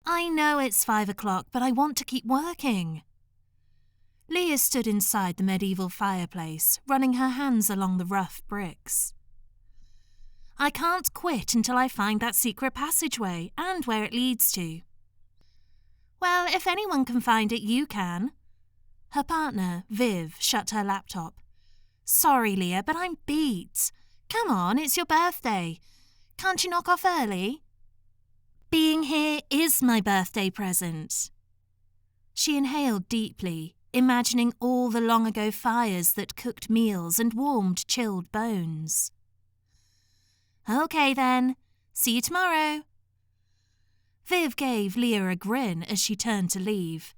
I know it's 5 o'clock, but I want to keep working. Leah stood inside the medieval fireplace, running her hands along the rough bricks. I can't quit until I find that secret passageway and where it leads to. Well, if anyone can find it, you can. Her partner, Viv, shut her laptop. Sorry, Leah, but I'm beat. Come on, it's your birthday. Can't you knock off early? Being here is my birthday present. She inhaled deeply, imagining all the long-ago fires that cooked meals and warmed chilled bones. Okay then, see you tomorrow. Viv gave Leah a grin as she turned to leave.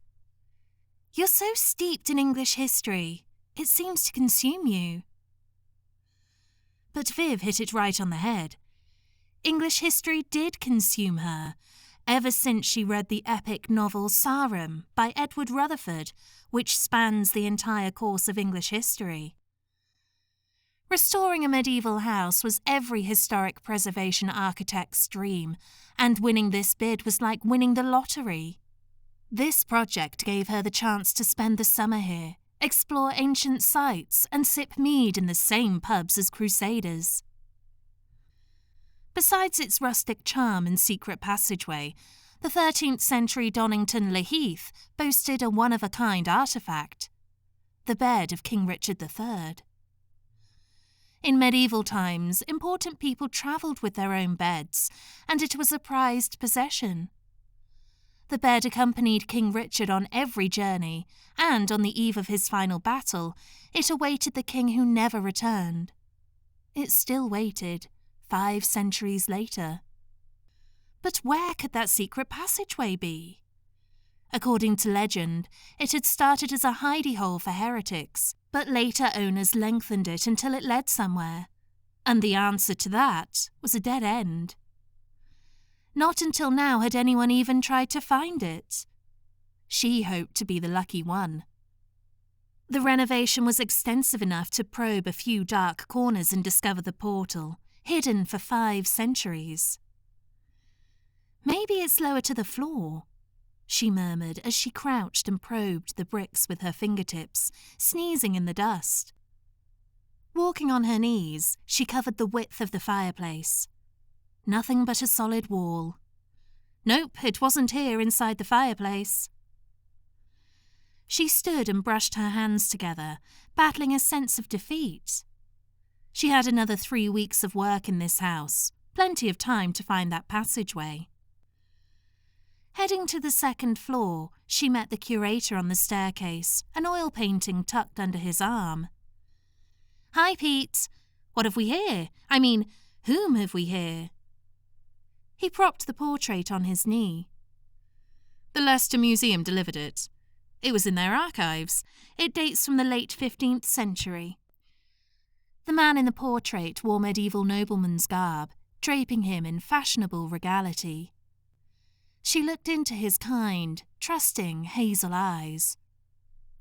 You're so steeped in English history, it seems to consume you. But Viv hit it right on the head. English history did consume her, ever since she read the epic novel Sarum by Edward Rutherford, which spans the entire course of English history. Restoring a medieval house was every historic preservation architect's dream, and winning this bid was like winning the lottery. This project gave her the chance to spend the summer here, explore ancient sites, and sip mead in the same pubs as crusaders. Besides its rustic charm and secret passageway, the 13th century Donnington Le Heath boasted a one-of-a-kind artefact, the bed of King Richard III. In medieval times, important people travelled with their own beds, and it was a prized possession. The bed accompanied King Richard on every journey, and on the eve of his final battle, it awaited the king who never returned. It still waited, 5 centuries later. But where could that secret passageway be? According to legend, it had started as a hidey hole for heretics, but later owners lengthened it until it led somewhere, and the answer to that was a dead end. Not until now had anyone even tried to find it. She hoped to be the lucky one. The renovation was extensive enough to probe a few dark corners and discover the portal, hidden for 5 centuries. Maybe it's lower to the floor, she murmured as she crouched and probed the bricks with her fingertips, sneezing in the dust. Walking on her knees, she covered the width of the fireplace. Nothing but a solid wall. Nope, it wasn't here inside the fireplace. She stood and brushed her hands together, battling a sense of defeat. She had another 3 weeks of work in this house, plenty of time to find that passageway. Heading to the 2nd floor, she met the curator on the staircase, an oil painting tucked under his arm. Hi, Pete. What have we here? I mean, whom have we here? He propped the portrait on his knee. The Leicester Museum delivered it. It was in their archives. It dates from the late 15th century. The man in the portrait wore medieval nobleman's garb, draping him in fashionable regality. She looked into his kind, trusting hazel eyes.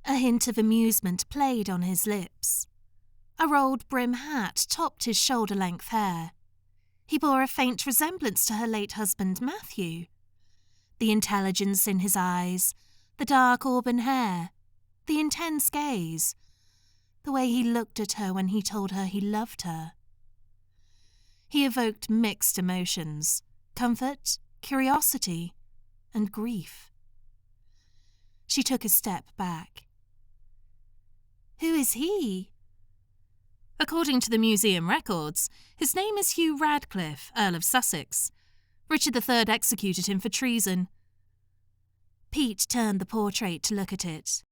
A hint of amusement played on his lips. A rolled brim hat topped his shoulder-length hair. He bore a faint resemblance to her late husband Matthew. The intelligence in his eyes, the dark auburn hair, the intense gaze, the way he looked at her when he told her he loved her. He evoked mixed emotions, comfort, curiosity, and grief. She took a step back. Who is he? According to the museum records, his name is Hugh Radcliffe, Earl of Sussex. Richard III executed him for treason. Pete turned the portrait to look at it.